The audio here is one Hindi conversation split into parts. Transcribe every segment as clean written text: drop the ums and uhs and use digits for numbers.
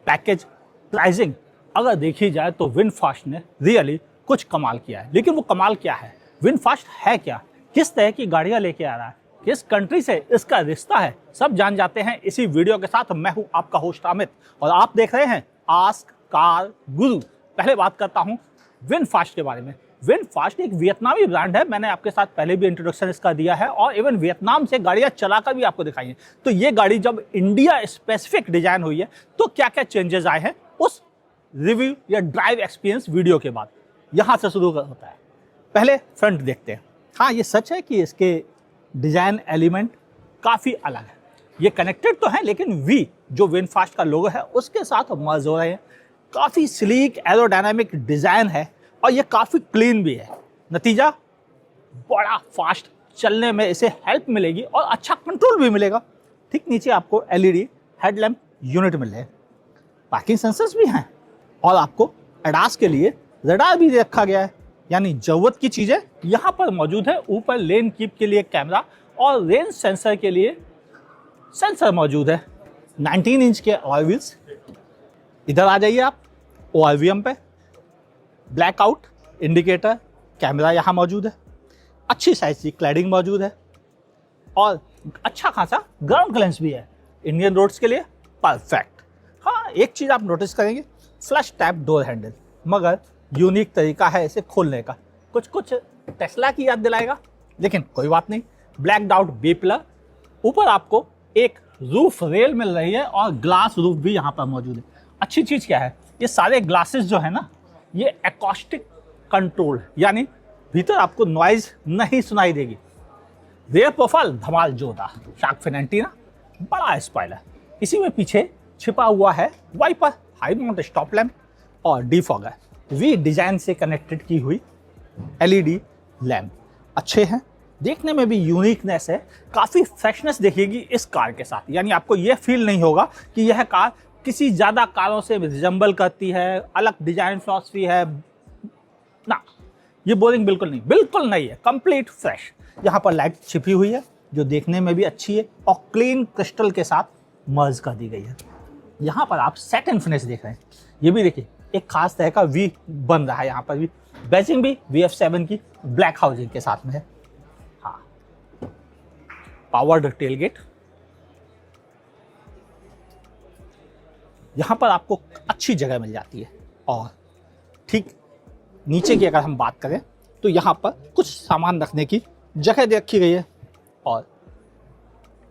पैकेज, प्राइसिंग अगर देखी जाए तो विनफास्ट ने रियली कुछ कमाल किया है। लेकिन वो कमाल क्या है, विनफास्ट है क्या, किस तरह की गाड़ियां लेके आ रहा है, किस कंट्री से इसका रिश्ता है, सब जान जाते हैं इसी वीडियो के साथ। मैं हूं आपका होस्ट अमित और आप देख रहे हैं आस्क कार गुरु। पहले बात करता हूं विनफास्ट के बारे में। विनफास्ट एक वियतनामी ब्रांड है, मैंने आपके साथ पहले भी इंट्रोडक्शन इसका दिया है और इवन वियतनाम से गाड़ियां चलाकर भी आपको दिखाई है। तो ये गाड़ी जब इंडिया स्पेसिफिक डिजाइन हुई है तो क्या क्या चेंजेस आए हैं उस रिव्यू या ड्राइव एक्सपीरियंस वीडियो के बाद यहां से शुरू होता है। पहले फ्रंट देखते हैं। हाँ, ये सच है कि इसके डिजाइन एलिमेंट काफी अलग है। ये कनेक्टेड तो है लेकिन वी जो विनफास्ट का लोगो है उसके साथ मर्ज हो रहे हैं। काफी स्लीक एरोडायनामिक डिजाइन है और ये काफी क्लीन भी है। नतीजा बड़ा फास्ट चलने में इसे हेल्प मिलेगी और अच्छा कंट्रोल भी मिलेगा। ठीक नीचे आपको एलईडी हेडलैम्प यूनिट मिल रहे हैं, पार्किंग सेंसर्स भी हैं और आपको एडास के लिए रडार भी रखा गया है, यानी जरूरत की चीजें यहां पर मौजूद है। ऊपर लेन कीप के लिए कैमरा और रेंज सेंसर के लिए सेंसर मौजूद है। 19 इंच के अलॉय व्हील्स। इधर आ जाइए आप ओआरवीएम पे, ब्लैकआउट इंडिकेटर कैमरा यहाँ मौजूद है, अच्छी साइज की क्लैडिंग मौजूद है और अच्छा खासा ग्राउंड क्लियरेंस भी है। इंडियन रोड्स के लिए परफेक्ट। हाँ, एक चीज आप नोटिस करेंगे, फ्लश टैप डोर हैंडल, मगर यूनिक तरीका है इसे खोलने का। कुछ टेस्ला की याद दिलाएगा, लेकिन कोई बात नहीं। ब्लैक आउट बी पिलर, ऊपर आपको एक रूफ रेल मिल रही है और ग्लास रूफ भी यहाँ पर मौजूद है। अच्छी चीज क्या है, ये सारे ग्लासेस जो है ना, ये एकॉस्टिक कंट्रोल, यानी भीतर आपको नॉइज नहीं सुनाई देगी। रेयर प्रोफाइल धमाल जोरदार, शार्क फिन एंटीना, बड़ा स्पॉइलर, इसी में पीछे छिपा हुआ है wiper, high mount stop lamp और डिफॉगर। वी डिजाइन से कनेक्टेड की हुई एलईडी लैंप अच्छे हैं, देखने में भी यूनिकनेस है। काफी फ्रेशनेस देखिएगी इस कार के साथ, यानी आपको यह फील नहीं होगा कि यह कार किसी ज्यादा कारों से रिजेंबल करती है, अलग डिजाइन फिलॉसफी है ना। ये बोरिंग बिल्कुल नहीं है, कंप्लीट फ्रेश। यहाँ पर लाइट छिपी हुई है जो देखने में भी अच्छी है और क्लीन क्रिस्टल के साथ मर्ज कर दी गई है। यहाँ पर आप सेट एंड फिनिश देख रहे हैं, ये भी देखिए एक खास तरह का वी बन रहा है। यहाँ पर भी बैजिंग भी VF7 की ब्लैक हाउसिंग के साथ में है। हाँ, पावर्ड टेलगेट, यहाँ पर आपको अच्छी जगह मिल जाती है और ठीक नीचे की अगर हम बात करें तो यहाँ पर कुछ सामान रखने की जगह दे रखी गई है और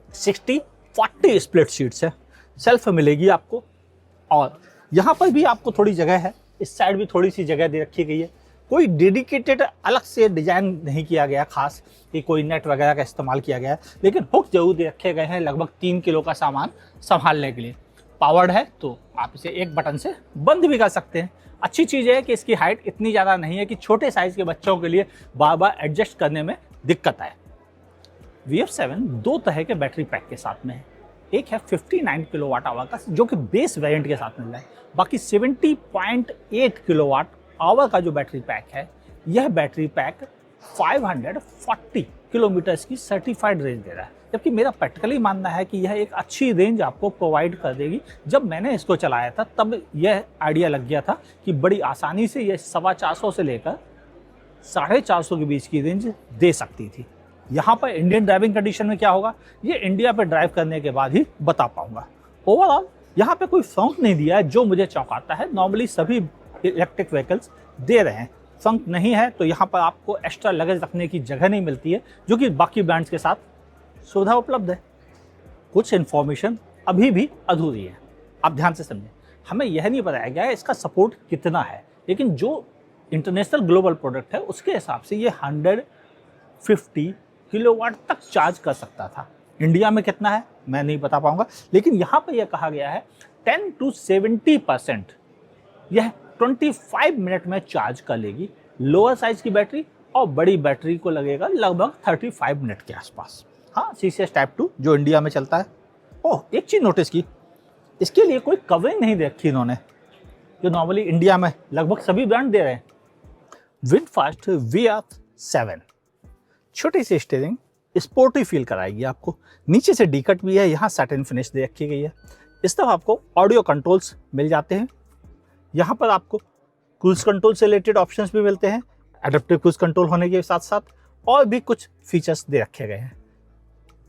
60-40 स्प्लिट सीट्स है, सेल्फ मिलेगी आपको। और यहाँ पर भी आपको थोड़ी जगह है, इस साइड भी थोड़ी सी जगह दे रखी गई है। कोई डेडिकेटेड अलग से डिजाइन नहीं किया गया खास कि कोई नेट वगैरह का इस्तेमाल किया गया है, लेकिन हुक जरूर दे रखे गए हैं लगभग 3 किलो का सामान संभालने के लिए। पावर्ड है तो आप इसे एक बटन से बंद भी कर सकते हैं। अच्छी चीज है कि इसकी हाइट इतनी ज्यादा नहीं है कि छोटे साइज के बच्चों के लिए बार बार एडजस्ट करने में दिक्कत आए। VF7 दो तरह के बैटरी पैक के साथ में है। एक है 59 किलोवाट आवर का जो कि बेस वेरिएंट के साथ मिल रहा है, बाकी 70.8 किलोवाट आवर का जो बैटरी पैक है, यह बैटरी पैक 540 किलोमीटर की सर्टिफाइड रेंज दे रहा है। जबकि मेरा प्रैक्टिकली मानना है कि यह एक अच्छी रेंज आपको प्रोवाइड कर देगी। जब मैंने इसको चलाया था तब यह आइडिया लग गया था कि बड़ी आसानी से यह 450 से लेकर 450 के बीच की रेंज दे सकती थी। यहाँ पर इंडियन ड्राइविंग कंडीशन में क्या होगा, ये इंडिया पे ड्राइव करने के बाद ही बता पाऊंगा। ओवरऑल यहाँ पे कोई फंक नहीं दिया है जो मुझे चौंकाता है। नॉर्मली सभी इलेक्ट्रिक व्हीकल्स दे रहे हैं, फंक नहीं है। तो यहाँ पर आपको एक्स्ट्रा लगेज रखने की जगह नहीं मिलती है, जो कि बाकी ब्रांड्स के साथ सुविधा उपलब्ध है। कुछ इन्फॉर्मेशन अभी भी अधूरी है, आप ध्यान से समझें। हमें यह नहीं बताया गया है इसका सपोर्ट कितना है, लेकिन जो इंटरनेशनल ग्लोबल प्रोडक्ट है उसके हिसाब से ये 150 किलोवाट तक चार्ज कर सकता था। इंडिया में कितना है मैं नहीं बता पाऊंगा, लेकिन यहाँ पर यह कहा गया है 10 to 70% यह 25 मिनट में चार्ज कर लेगी। लोअर साइज की बैटरी और बड़ी बैटरी को लगेगा लगभग 35 मिनट के आसपास। हाँ, CCS Type 2 जो इंडिया में चलता है। ओह, एक चीज नोटिस की, इसके लिए कोई कवरिंग नहीं दे रखी इन्होंने, जो नॉर्मली इंडिया में लगभग सभी ब्रांड दे रहे हैं। विनफास्ट VF7 छोटी सी स्टीयरिंग, स्पोर्टी फील कराएगी आपको। नीचे से डी कट भी है, यहाँ सैटिन फिनिश दे रखी गई है। इस तरफ आपको ऑडियो कंट्रोल्स मिल जाते हैं। यहाँ पर आपको क्रूज कंट्रोल से रिलेटेड ऑप्शंस भी मिलते हैं, एडेप्टिव क्रूज कंट्रोल होने के साथ साथ और भी कुछ फीचर्स दे रखे गए हैं।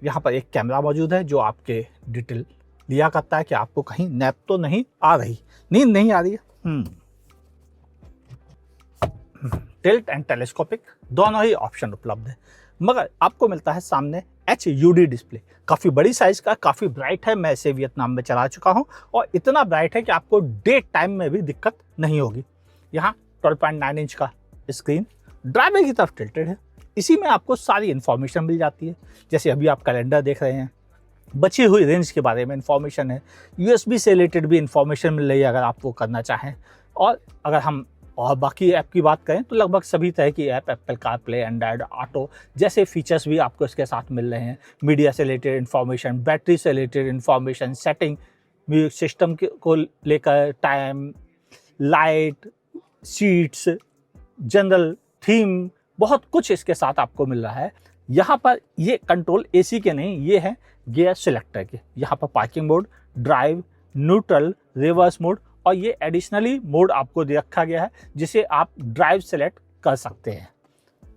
यहाँ पर एक कैमरा मौजूद है जो आपके डिटेल लिया करता है कि आपको कहीं नैप तो नहीं आ रही, नींद नहीं आ रही है। टिल्ट एंड टेलीस्कोपिक दोनों ही ऑप्शन उपलब्ध है, मगर आपको मिलता है सामने HUD डिस्प्ले। काफ़ी बड़ी साइज का, काफ़ी ब्राइट है। मैं इसे वियतनाम में चला चुका हूँ और इतना ब्राइट है कि आपको डे टाइम में भी दिक्कत नहीं होगी। यहाँ 12.9 इंच का स्क्रीन ड्राइवर की तरफ टिल्टेड है। इसी में आपको सारी इन्फॉर्मेशन मिल जाती है, जैसे अभी आप कैलेंडर देख रहे हैं, बची हुई रेंज के बारे में इन्फॉर्मेशन है, USB से रिलेटेड भी इन्फॉर्मेशन मिल रही है अगर आप वो करना चाहें। और अगर हम और बाकी ऐप की बात करें तो लगभग सभी तरह की app, Apple CarPlay, Android auto जैसे फीचर्स भी आपको इसके साथ मिल रहे हैं। मीडिया से रिलेटेड इन्फॉर्मेशन, बैटरी से related information, setting, music system को लेकर, time, light, seats, general theme, बहुत कुछ इसके साथ आपको मिल रहा है। यहाँ पर ये कंट्रोल AC के नहीं, ये है गियर सिलेक्टर के। यहाँ पर parking mode, drive, neutral, reverse mode और ये एडिशनली मोड आपको दे रखा गया है जिसे आप ड्राइव सेलेक्ट कर सकते हैं।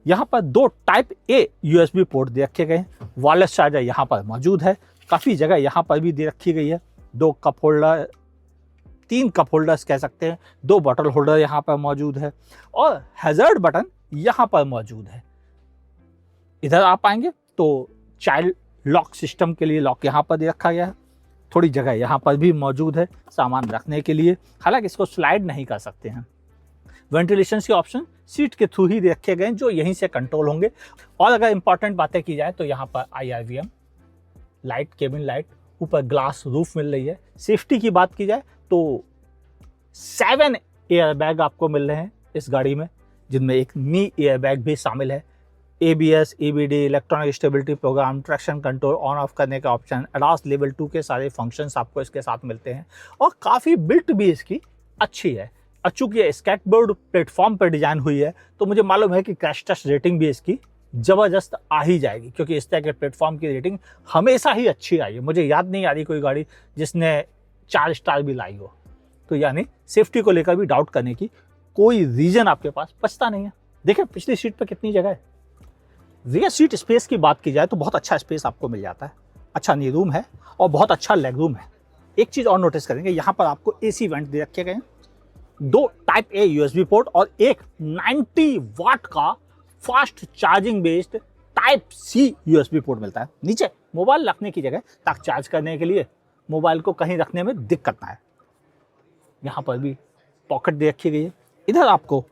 यहाँ पर 2 टाइप A USB पोर्ट दे रखे गए हैं। वायरलेस चार्जर यहाँ पर मौजूद है। काफ़ी जगह यहाँ पर भी दे रखी गई है। 2 कप होल्डर, 3 कप होल्डर्स कह सकते हैं, 2 बॉटल होल्डर यहाँ पर मौजूद है और हैजर्ड बटन यहाँ पर मौजूद है। इधर आप आएंगे तो चाइल्ड लॉक सिस्टम के लिए लॉक यहाँ पर दे रखा गया है। थोड़ी जगह यहाँ पर भी मौजूद है सामान रखने के लिए, हालांकि इसको स्लाइड नहीं कर सकते हैं। वेंटिलेशन के ऑप्शन सीट के थ्रू ही रखे गए जो यहीं से कंट्रोल होंगे। और अगर इंपॉर्टेंट बातें की जाए तो यहाँ पर IRVM लाइट, केबिन लाइट, ऊपर ग्लास रूफ मिल रही है। सेफ्टी की बात की जाए तो 7 एयरबैग आपको मिल रहे हैं इस गाड़ी में, जिनमें एक नी एयरबैग भी शामिल है। ABS, EBD, electronic stability program, traction control, on off करने का ऑप्शन, ADAS लेवल 2 के सारे फंक्शंस आपको इसके साथ मिलते हैं। और काफ़ी बिल्ट भी इसकी अच्छी है। और चूँकि ये स्केटबोर्ड प्लेटफॉर्म पर डिजाइन हुई है तो मुझे मालूम है कि क्रैश टेस्ट रेटिंग भी इसकी ज़बरदस्त आ ही जाएगी, क्योंकि इस तरह के प्लेटफॉर्म की रेटिंग हमेशा ही अच्छी आई है। मुझे याद नहीं आ रही कोई गाड़ी जिसने 4 स्टार भी लाई हो। तो यानी सेफ्टी को लेकर भी डाउट करने की कोई रीज़न आपके पास बचता नहीं है। देखिए पिछली सीट पर कितनी जगह है। रियर सीट स्पेस की बात की जाए तो बहुत अच्छा स्पेस आपको मिल जाता है। अच्छा नी रूम है और बहुत अच्छा लेग रूम है। एक चीज़ और नोटिस करेंगे, यहाँ पर आपको AC वेंट दे रखे गए हैं, 2 टाइप A USB पोर्ट और एक 90 वाट का fast charging based type C USB port मिलता है। नीचे मोबाइल रखने की जगह ताकि चार्ज करने के लिए मोबाइल को कहीं रखने में दिक्कत ना आए। यहाँ पर भी पॉकेट दे रखी गई है। इधर आपको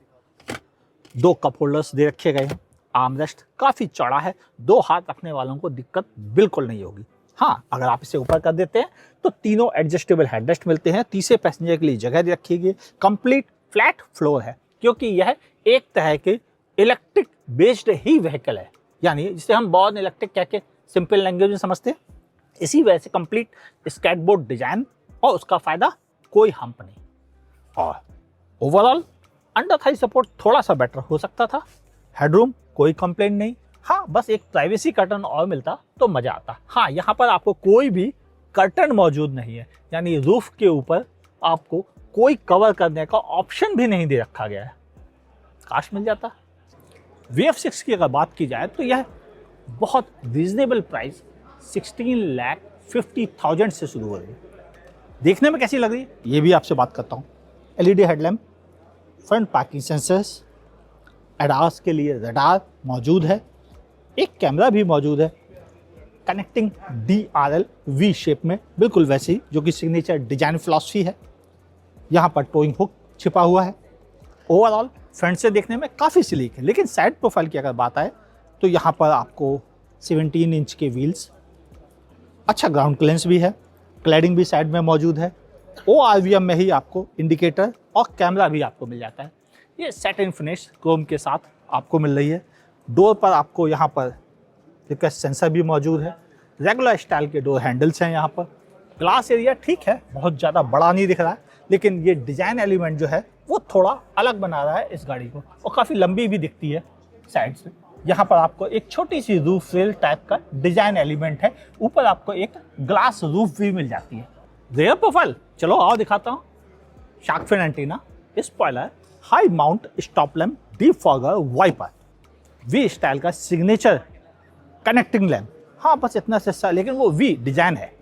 2 कप होल्डर्स दे रखे गए हैं। आर्मरेस्ट काफ़ी चौड़ा है, 2 हाथ रखने वालों को दिक्कत बिल्कुल नहीं होगी। हाँ, अगर आप इसे ऊपर कर देते हैं तो तीनों एडजस्टेबल हेडरेस्ट मिलते हैं। तीसरे पैसेंजर के लिए जगह रखी गई। कंप्लीट फ्लैट फ्लोर है क्योंकि यह एक तरह के इलेक्ट्रिक बेस्ड ही व्हीकल है, यानी जिसे हम बॉर्न इलेक्ट्रिक कह के सिंपल लैंग्वेज में समझते हैं। इसी वजह से कंप्लीट स्केटबोर्ड डिजाइन और उसका फायदा कोई हम्प नहीं। और ओवरऑल अंडर थाई सपोर्ट थोड़ा सा बेटर हो सकता था। हेडरूम कोई कंप्लेंट नहीं। हाँ, बस एक प्राइवेसी कर्टन और मिलता तो मजा आता। हाँ, यहाँ पर आपको कोई भी कर्टन मौजूद नहीं है, यानी रूफ के ऊपर आपको कोई कवर करने का ऑप्शन भी नहीं दे रखा गया है। काश मिल जाता। VF6 की अगर बात की जाए तो यह बहुत रीजनेबल प्राइस 16,50,000 से शुरू हो रही है। देखने में कैसी लग रही है ये भी आपसे बात करता हूँ। LED headlamp, front parking sensors, ADAS के लिए रडार मौजूद है, एक कैमरा भी मौजूद है, कनेक्टिंग DRL V शेप में, बिल्कुल वैसे ही जो कि सिग्नेचर डिजाइन फिलॉसफी है। यहाँ पर टोइंग हुक छिपा हुआ है। ओवरऑल फ्रंट से देखने में काफ़ी स्लीक है, लेकिन साइड प्रोफाइल की अगर बात आए तो यहाँ पर आपको 17 इंच के व्हील्स, अच्छा ग्राउंड क्लियरेंस भी है, क्लैडिंग भी साइड में मौजूद है। ORVM में ही आपको इंडिकेटर और कैमरा भी आपको मिल जाता है। ये सैटिन फिनिश क्रोम के साथ आपको मिल रही है। डोर पर आपको यहाँ पर रिक्वेस्ट सेंसर भी मौजूद है। रेगुलर स्टाइल के डोर हैंडल्स हैं। यहाँ पर ग्लास एरिया ठीक है, बहुत ज़्यादा बड़ा नहीं दिख रहा है, लेकिन ये डिज़ाइन एलिमेंट जो है वो थोड़ा अलग बना रहा है इस गाड़ी को, और काफ़ी लंबी भी दिखती है साइड से। यहाँ पर आपको एक छोटी सी रूफ रेल टाइप का डिज़ाइन एलिमेंट है। ऊपर आपको एक ग्लास रूफ भी मिल जाती है। रेयर प्रोफाइल, चलो आओ दिखाता हूँ। Shark fin antenna, spoiler, high mount stop lamp, defogger, wiper, V style का सिग्नेचर कनेक्टिंग लैम्प। हाँ बस इतना सस्ता, लेकिन वो वी डिजाइन है।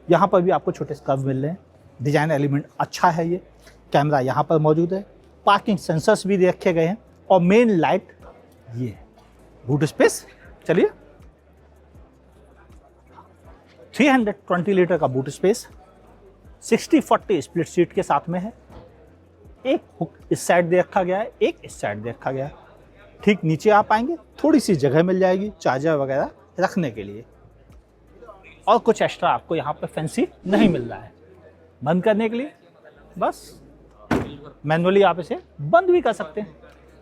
यहाँ पर भी आपको छोटे स्कर्व मिल रहे हैं, डिजाइन एलिमेंट अच्छा है। ये कैमरा यहाँ पर मौजूद है, पार्किंग सेंसर्स भी रखे गए हैं, और मेन लाइट ये है। बूट स्पेस, चलिए 320 लीटर का बूट स्पेस, 60-40 स्प्लिट सीट के साथ में है। एक हुक इस साइड दे रखा गया है, एक इस साइड दे रखा गया है। ठीक नीचे आप आएंगे, थोड़ी सी जगह मिल जाएगी चार्जर वगैरह रखने के लिए, और कुछ एक्स्ट्रा आपको यहाँ पे फैंसी नहीं मिल रहा है। बंद करने के लिए बस मैनुअली आप इसे बंद भी कर सकते हैं।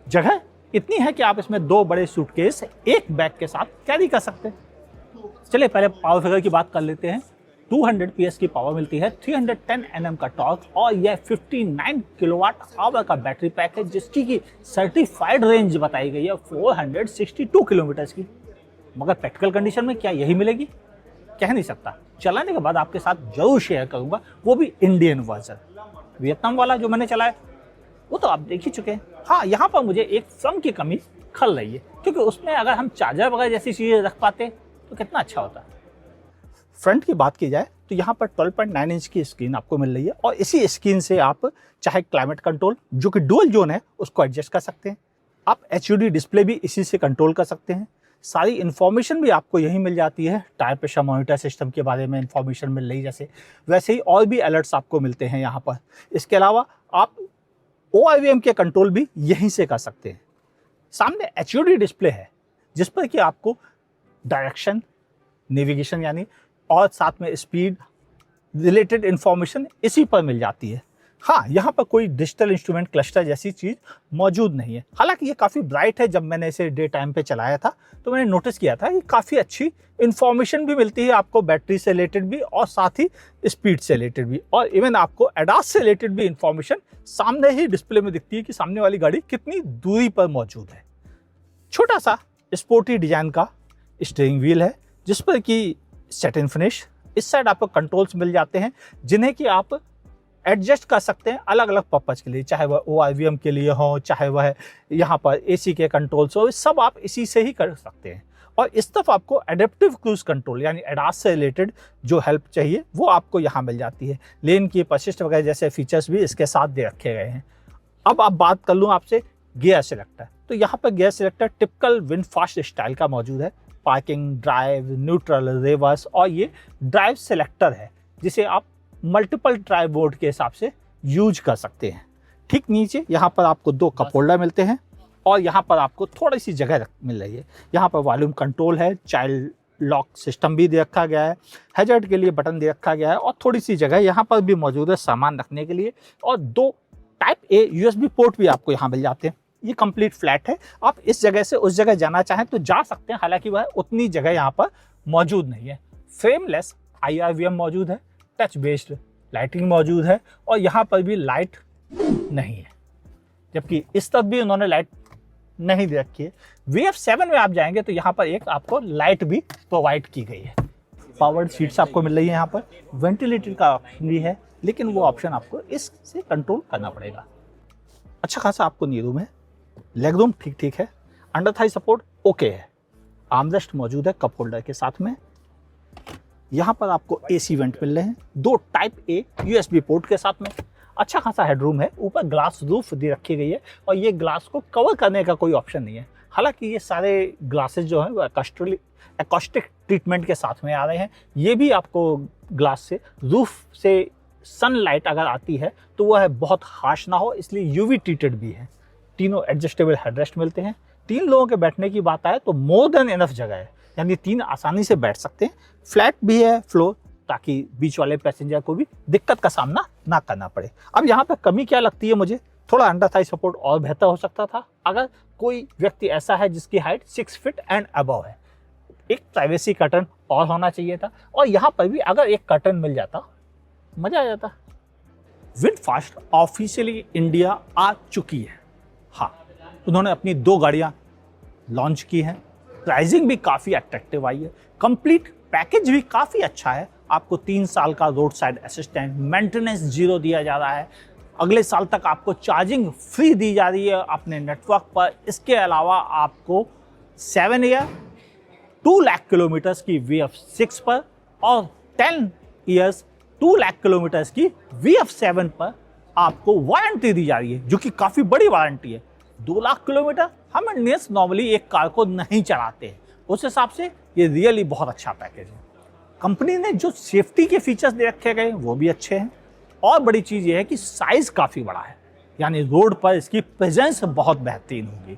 जगह इतनी है कि आप इसमें 2 बड़े सूटकेस एक बैग के साथ कैरी कर सकते हैं। चलिए पहले पावर फिगर की बात कर लेते हैं। 200 PS की पावर मिलती है, 310 Nm का टॉर्क, और यह 59 किलोवाट आवर का बैटरी पैक है, जिसकी की सर्टिफाइड रेंज बताई गई है 462 किलोमीटर की। मगर प्रैक्टिकल कंडीशन में क्या यही मिलेगी, कह नहीं सकता। चलाने के बाद आपके साथ जरूर शेयर करूंगा, वो भी इंडियन वर्जन। वियतनाम वाला जो मैंने चलाया वो तो आप देख ही चुके हैं। हाँ, यहाँ पर मुझे एक फ्रंट की कमी खल रही है, क्योंकि उसमें अगर हम चार्जर वगैरह जैसी चीजें रख पाते तो कितना अच्छा होता। फ्रंट की बात की जाए तो यहाँ पर 12.9 इंच की स्क्रीन आपको मिल रही है, और इसी स्क्रीन से आप चाहे क्लाइमेट कंट्रोल जो कि डुअल जोन है उसको एडजस्ट कर सकते हैं। आप HUD डिस्प्ले भी इसी से कंट्रोल कर सकते हैं। सारी इन्फॉर्मेशन भी आपको यहीं मिल जाती है। टायर प्रेशर मॉनिटर सिस्टम के बारे में इन्फॉर्मेशन मिल रही जैसे, वैसे ही और भी अलर्ट्स आपको मिलते हैं यहाँ पर। इसके अलावा आप OIVM के कंट्रोल भी यहीं से कर सकते हैं। सामने HUD डिस्प्ले है, जिस पर कि आपको डायरेक्शन, नेविगेशन यानी, और साथ में स्पीड रिलेटेड इंफॉर्मेशन इसी पर मिल जाती है। हाँ, यहाँ पर कोई डिजिटल इंस्ट्रूमेंट क्लस्टर जैसी चीज़ मौजूद नहीं है। हालांकि ये काफ़ी ब्राइट है। जब मैंने इसे डे टाइम पे चलाया था तो मैंने नोटिस किया था कि काफ़ी अच्छी इंफॉर्मेशन भी मिलती है आपको, बैटरी से रिलेटेड भी और साथ ही स्पीड से रिलेटेड भी, और इवन आपको ADAS से रिलेटेड भी इंफॉर्मेशन सामने ही डिस्प्ले में दिखती है कि सामने वाली गाड़ी कितनी दूरी पर मौजूद है। छोटा सा स्पोर्टी डिजाइन का स्टीयरिंग व्हील है, जिस पर कि सेट इन फिनिश। इस साइड आपको कंट्रोल्स मिल जाते हैं, जिन्हें कि आप एडजस्ट कर सकते हैं अलग अलग पर्पज के लिए, चाहे वह OIVM के लिए हो, चाहे वह यहाँ पर AC के कंट्रोल्स हो, सब आप इसी से ही कर सकते हैं। और इस तरफ आपको एडेप्टिव क्रूज कंट्रोल यानी ADAS से रिलेटेड जो हेल्प चाहिए वो आपको यहाँ मिल जाती है। लेन की परसिस्ट वगैरह जैसे फीचर्स भी इसके साथ दे रखे गए हैं। अब आप बात कर लूँ आपसे गियर सिलेक्टर, तो यहाँ पर gear selector typical VinFast style का मौजूद है। पार्किंग, ड्राइव, न्यूट्रल, रिवर्स, और ये ड्राइव सिलेक्टर है, जिसे आप मल्टीपल ड्राइव बोर्ड के हिसाब से यूज कर सकते हैं। ठीक नीचे यहाँ पर आपको 2 कप होल्डर मिलते हैं, और यहाँ पर आपको थोड़ी सी जगह मिल रही है। यहाँ पर वॉल्यूम कंट्रोल है, चाइल्ड लॉक सिस्टम भी दे रखा गया है, हैजर्ड के लिए बटन दे रखा गया है, और थोड़ी सी जगह यहाँ पर भी मौजूद है सामान रखने के लिए, और 2 टाइप A USB पोर्ट भी आपको यहाँ मिल जाते हैं। ये कंप्लीट फ्लैट है, आप इस जगह से उस जगह जाना चाहें तो जा सकते हैं, हालांकि वह उतनी जगह यहाँ पर मौजूद नहीं है। फ्रेमलेस IRVM मौजूद है, टच बेस्ड लाइटिंग मौजूद है, और यहाँ पर भी लाइट नहीं है, जबकि इस तरफ भी उन्होंने लाइट नहीं दे रखी है। VF7 में आप जाएंगे तो यहाँ पर एक आपको लाइट भी प्रोवाइड की गई है। पावर्ड सीट्स आपको मिल रही है, यहाँ पर वेंटिलेटर का ऑप्शन भी है, लेकिन वो ऑप्शन आपको इससे कंट्रोल करना पड़ेगा। अच्छा खासा आपको नी रूम है, लेग रूम ठीक ठीक है, अंडर थाई सपोर्ट ओके है, आर्मरेस्ट मौजूद है कप होल्डर के साथ में। यहाँ पर आपको AC वेंट मिल रहे हैं, 2 टाइप A USB पोर्ट के साथ में। अच्छा खासा हेडरूम है, ऊपर ग्लास रूफ दे रखी गई है, और ये ग्लास को कवर करने का कोई ऑप्शन नहीं है। हालांकि ये सारे ग्लासेस जो हैं वो एकॉस्टिक ट्रीटमेंट के साथ में आ रहे हैं। ये भी आपको ग्लास से, रूफ से सनलाइट अगर आती है तो वह बहुत हार्श ना हो, इसलिए UV ट्रीटेड भी है। तीनों एडजस्टेबल हेडरेस्ट मिलते हैं। 3 लोगों के बैठने की बात आए तो मोर देन इनफ जगह है, यानी 3 आसानी से बैठ सकते हैं। फ्लैट भी है फ्लोर, ताकि बीच वाले पैसेंजर को भी दिक्कत का सामना ना करना पड़े। अब यहाँ पर कमी क्या लगती है मुझे, थोड़ा अंडर थाई सपोर्ट और बेहतर हो सकता था। अगर कोई व्यक्ति ऐसा है जिसकी हाइट 6 फीट एंड अबव है, एक प्राइवेसी कर्टन और होना चाहिए था, और यहाँ पर भी अगर एक कर्टन मिल जाता मजा आ जाता। विनफास्ट ऑफिशियली इंडिया आ चुकी है। हाँ, उन्होंने अपनी 2 गाड़ियाँ लॉन्च की हैं। प्राइसिंग भी काफ़ी अट्रैक्टिव आई है, कंप्लीट पैकेज भी काफ़ी अच्छा है। आपको 3 साल का road side assistant, maintenance zero दिया जा रहा है, अगले साल तक आपको चार्जिंग फ्री दी जा रही है अपने नेटवर्क पर। इसके अलावा आपको 7 ईयर 2 लाख किलोमीटर्स की VF6 पर और 10 ईयर्स 2 लाख किलोमीटर्स की VF7 पर आपको वारंटी दी जा रही है, जो कि काफ़ी बड़ी वारंटी है। 2 लाख किलोमीटर हम इंडियंस नॉर्मली एक कार को नहीं चलाते हैं, उस हिसाब से ये रियली बहुत अच्छा पैकेज है। कंपनी ने जो सेफ्टी के फीचर्स दे रखे गए वो भी अच्छे हैं, और बड़ी चीज़ ये है कि साइज़ काफ़ी बड़ा है, यानी रोड पर इसकी प्रेजेंस बहुत बेहतरीन होगी।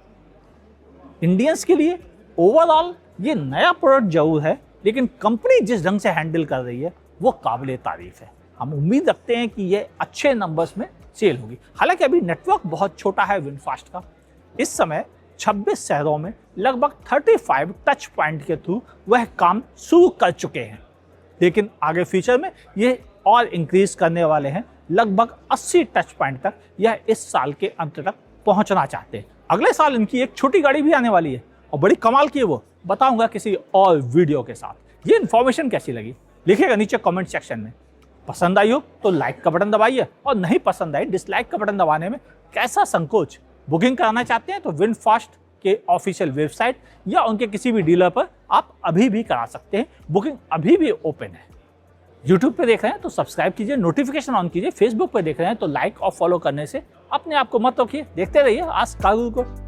इंडियंस के लिए ओवरऑल ये नया प्रोडक्ट जरूर है, लेकिन कंपनी जिस ढंग से हैंडल कर रही है वो काबिल तारीफ है। हम उम्मीद रखते हैं कि ये अच्छे नंबर्स में सेल होगी। हालांकि अभी नेटवर्क बहुत छोटा है विनफास्ट का। इस समय 26 शहरों में लगभग 35 टच पॉइंट के थ्रू वह काम शुरू कर चुके हैं, लेकिन आगे फ्यूचर में ये और इंक्रीज करने वाले हैं। लगभग 80 टच पॉइंट तक यह इस साल के अंत तक पहुंचना चाहते हैं। अगले साल इनकी एक छोटी गाड़ी भी आने वाली है और बड़ी कमाल की है, वो बताऊंगा किसी और वीडियो के साथ। ये इन्फॉर्मेशन कैसी लगी लिखिएगा नीचे कमेंट सेक्शन में। पसंद आई हो तो लाइक का बटन दबाइए, और नहीं पसंद आई डिसलाइक का बटन दबाने में कैसा संकोच। बुकिंग कराना चाहते हैं तो विनफास्ट के ऑफिशियल वेबसाइट या उनके किसी भी डीलर पर आप अभी भी करा सकते हैं। बुकिंग अभी भी ओपन है। यूट्यूब पे देख रहे हैं तो सब्सक्राइब कीजिए, नोटिफिकेशन ऑन कीजिए। फेसबुक पे देख रहे हैं तो लाइक और फॉलो करने से अपने आप को मत रोकिए। देखते रहिए आज कार गुरु को।